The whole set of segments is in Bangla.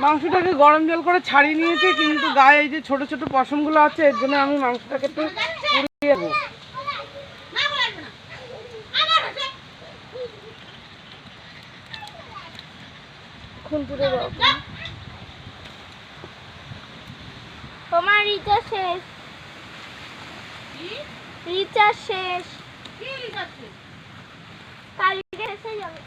মাংসটাকে গরম জল করে ছাড়িয়ে নিয়েছি, কিন্তু গায়ে এই যে ছোট ছোট পশমগুলো আছে, এর জন্য আমি মাংসটাকে একটু পুড়িয়ে দেবো। তোমার রিচার্জ শেষ। রিচার্জ শেষ। কালকে এসে যাবে।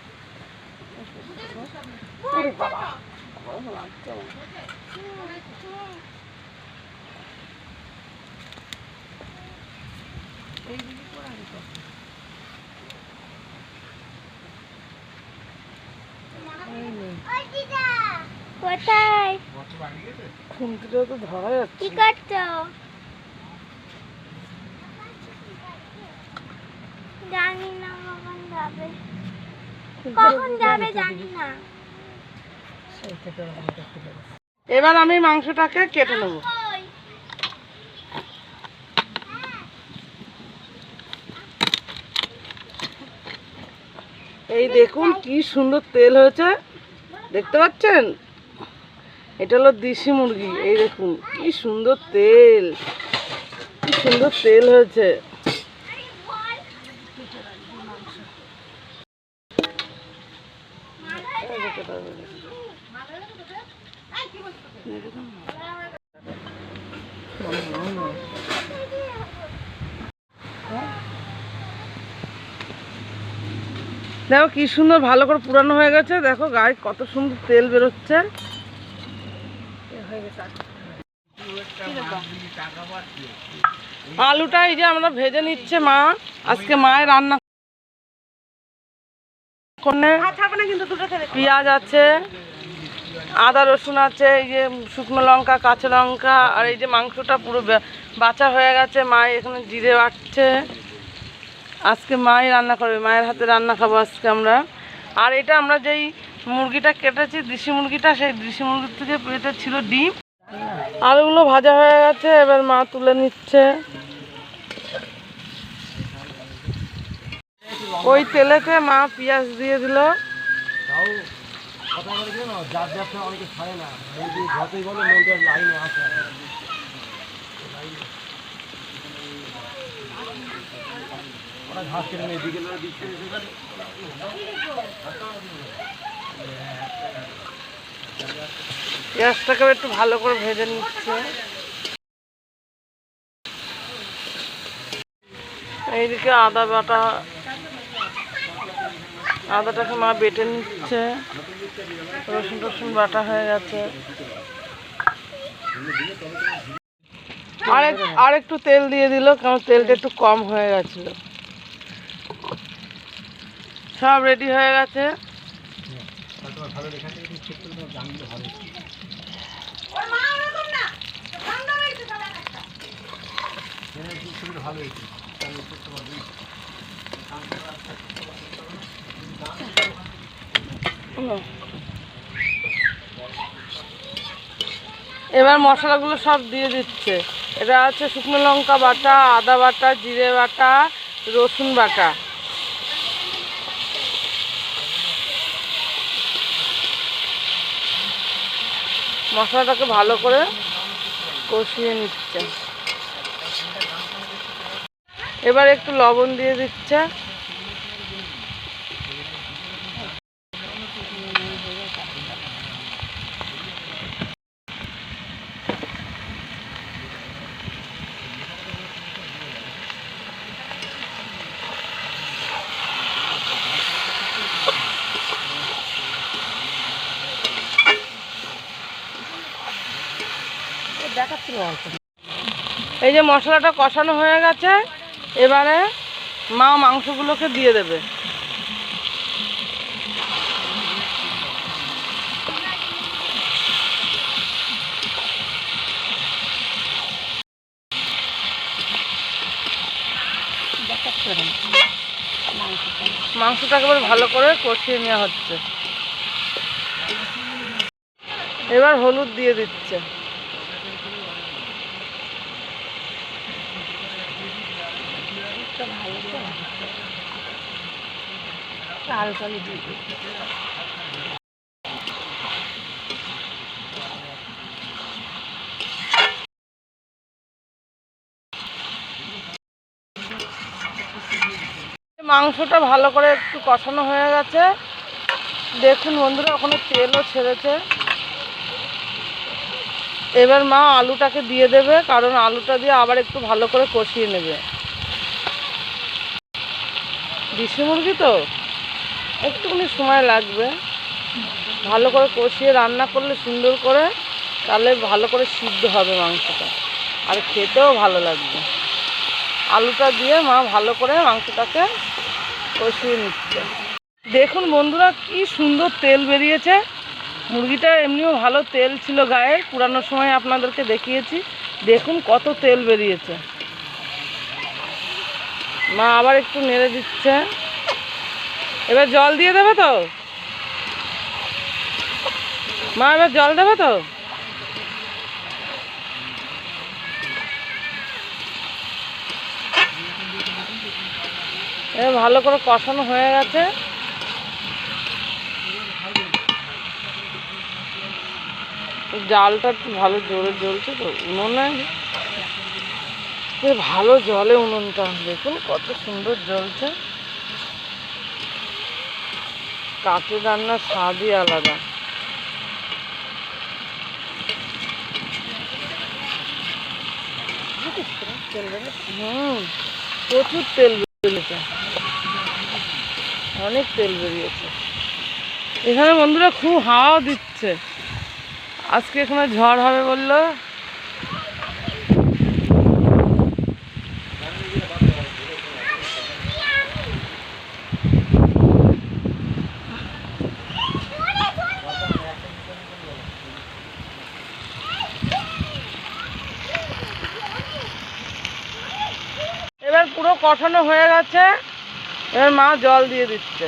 কোথায়? খুন্তিটা তো ধরা যাচ্ছে। কি করছো? জানি না কখন যাবে। কখন যাবে জানি না। এবার আমি মাংসটাকে কেটে নেব। এই দেখুন কি সুন্দর তেল হয়েছে, দেখতে পাচ্ছেন? এটা হলো দেশি মুরগি। এই দেখুন কি সুন্দর তেল, কি সুন্দর তেল হয়েছে। দেখো কি সুন্দর ভালো করে পুরানো হয়ে গেছে। দেখো গায়ে কত সুন্দর তেল বেরোচ্ছে। আলুটা এই যে আমরা ভেজে নিচ্ছে মা। আজকে মায়ের রান্না করলে পেঁয়াজ আছে, আদা রসুন আছে, এই যে শুকনো লঙ্কা, কাঁচা লঙ্কা, আর এই যে মাংসটা পুরো বাছা হয়ে গেছে। মা এখানে জিরে বাটছে। আজকে মাই রান্না করবে, মায়ের হাতে রান্না খাবো আজকে আমরা। আর এটা আমরা যেই মুরগিটা কেটেছি, দেশি মুরগিটা, সেই দেশি মুরগির থেকে পেটে ছিল ডিম। আলুগুলো ভাজা হয়ে গেছে, এবার মা তুলে নিচ্ছে। ওই তেলেতে মা পেঁয়াজ দিয়ে দিল। পেঁয়াজটাকে একটু ভালো করে ভেজে নিচ্ছে। এইদিকে আদা বাটা, আদাটাকে মা বেটে নিচ্ছে। রসুন টসুন বাটা হয়ে গেছে। আর একটু তেল দিয়ে দিল, কারণ তেলটা একটু কম হয়ে গেছিল। সব রেডি হয়ে গেছে। এবার মশলাগুলো সব দিয়ে দিচ্ছে। এটা আছে শুকনো লঙ্কা বাটা, আদা বাটা, জিরে বাটা, রসুন বাটা। মশলাটাকে ভালো করে কষিয়ে নিচ্ছে। এবার একটু লবণ দিয়ে দিচ্ছে। এই যে মশলাটা কষানো হয়ে গেছে, এবারে মা মাংসগুলোকে দিয়ে দেবে। মাংসটাকে এবার ভালো করে কষিয়ে নেওয়া হচ্ছে। এবার হলুদ দিয়ে দিচ্ছে। মাংসটা ভালো করে একটু কষানো হয়ে গেছে। দেখুন বন্ধুরা, ওখানে তেলও ছেড়েছে। এবার মা আলুটাকে দিয়ে দেবে, কারণ আলুটা দিয়ে আবার একটু ভালো করে কষিয়ে নেবে। দেশি মুরগি তো একটুখানি সময় লাগবে, ভালো করে কষিয়ে রান্না করলে সুন্দর করে, তাহলে ভালো করে সিদ্ধ হবে মাংসটা, আর খেতেও ভালো লাগবে। আলুটা দিয়ে মা ভালো করে মাংসটাকে কষিয়ে নিচ্ছে। দেখুন বন্ধুরা, কি সুন্দর তেল বেরিয়েছে। মুরগিটা এমনিও ভালো তেল ছিল গায়ে, পুরানোর সময় আপনাদেরকে দেখিয়েছি। দেখুন কত তেল বেরিয়েছে। মা আবার একটু নেড়ে দিচ্ছে। এবার জল দিয়ে দেবে তো মা? এবার জল দেবে তো? এবার ভালো করে কষানো হয়ে গেছে। জালটা একটু ভালো জোরে জ্বলছে তো, উনুনে ভালো জলে উনুনটা। দেখুন কত সুন্দর জ্বলছে। কাঠের রান্নার স্বাদই আলাদা। প্রচুর তেল বেরিয়েছে, অনেক তেল বেরিয়েছে। এখানে বন্ধুরা খুব হাওয়া দিচ্ছে। আজকে এখানে ঝড় হবে বললো। এবার পুরো কষানো হয়ে গেছে। এবার মা জল দিয়ে দিচ্ছে।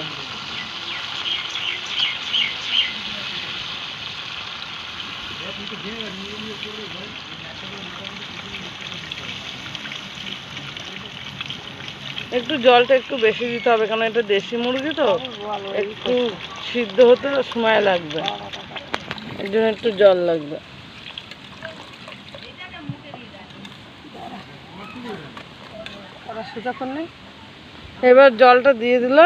একটু জলটা একটু বেশি দিতে হবে, কারণ এটা দেশি মুরগি তো, একটু সিদ্ধ হতে সময় লাগবে, এর জন্য একটু জল লাগবে। এবার জলটা দিয়ে দিল।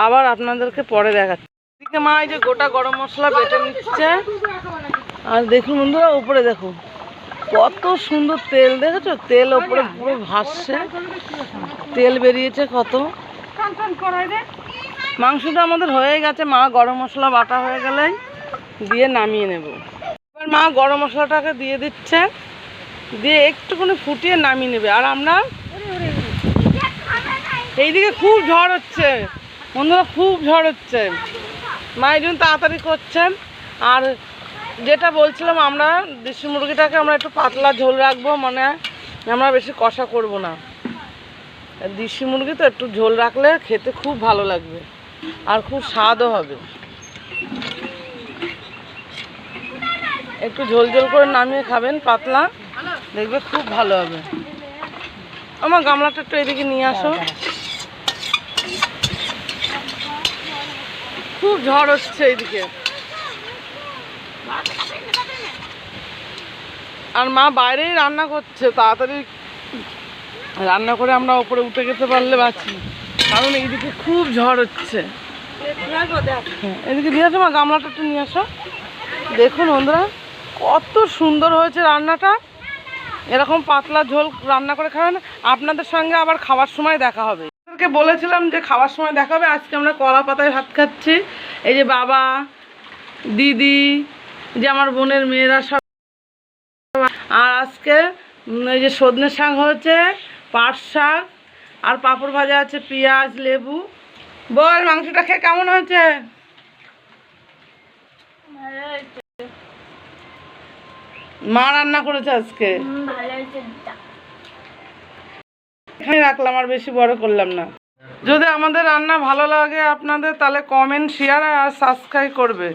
আবার আপনাদেরকে পরে দেখাচ্ছি। এদিকে মা এই যে গোটা গরম মশলা বেটে নিচ্ছে। আর দেখুন বন্ধুরা, উপরে দেখুন কত সুন্দর তেল, দেখেছো? তেল ওপরে পুরো ভাসছে, তেল বেরিয়েছে কত। মাংসটা আমাদের হয়ে গেছে। মা গরম মশলা বাটা হয়ে গেলেই দিয়ে নামিয়ে নেব। এবার মা গরম মশলাটাকে দিয়ে দিচ্ছে, দিয়ে একটুখানি ফুটিয়ে নামিয়ে নেবে। আর আমরা এইদিকে খুব ঝড় হচ্ছে বন্ধুরা, খুব ঝড় হচ্ছে। মা এই জন্য তাড়াতাড়ি করছেন। আর যেটা বলছিলাম, আমরা দেশি মুরগিটাকে আমরা একটু পাতলা ঝোল রাখবো, মানে আমরা বেশি কষা করব না। দেশি মুরগি তো একটু ঝোল রাখলে খেতে খুব ভালো লাগবে, আর খুব স্বাদও হবে। একটু ঝোল ঝোল করে নামিয়ে খাবেন, পাতলা, দেখবে খুব ভালো হবে। আমার গামলাটা একটু এদিকে নিয়ে আসো। খুব ঝড় হচ্ছে এইদিকে। আর মা বাইরেই রান্না করছে, তাড়াতাড়ি রান্না করে আমরা ওপরে উঠে যেতে পারলে বাঁচি, কারণ এইদিকে খুব ঝড় হচ্ছে। এদিকে নিয়ে আসো মা, গামলাটা একটু নিয়ে আসো। দেখুন বন্ধুরা, কত সুন্দর হয়েছে রান্নাটা। এরকম পাতলা ঝোল রান্না করে খাবেন। আপনাদের সঙ্গে আবার খাওয়ার সময় দেখা হবে। আপনাদেরকে বলেছিলাম যে খাওয়ার সময় দেখা হবে। আজকে আমরা কলা পাতায় ভাত খাচ্ছি। এই যে বাবা, দিদি, যে আমার বোনের মেয়েরা সব। আর আজকে এই যে সজনে শাক হয়েছে, পাট শাক, আর পাঁপড় ভাজা আছে, পেঁয়াজ, লেবু। বল, মাংসটা খেয়ে কেমন হয়েছে? মা রান্না করেছে আজকে। এখানে রাখলাম, আর বেশি বড় করলাম না। যদি আমাদের রান্না ভালো লাগে আপনাদের, তাহলে কমেন্ট, শেয়ার আর সাবস্ক্রাইব করবে।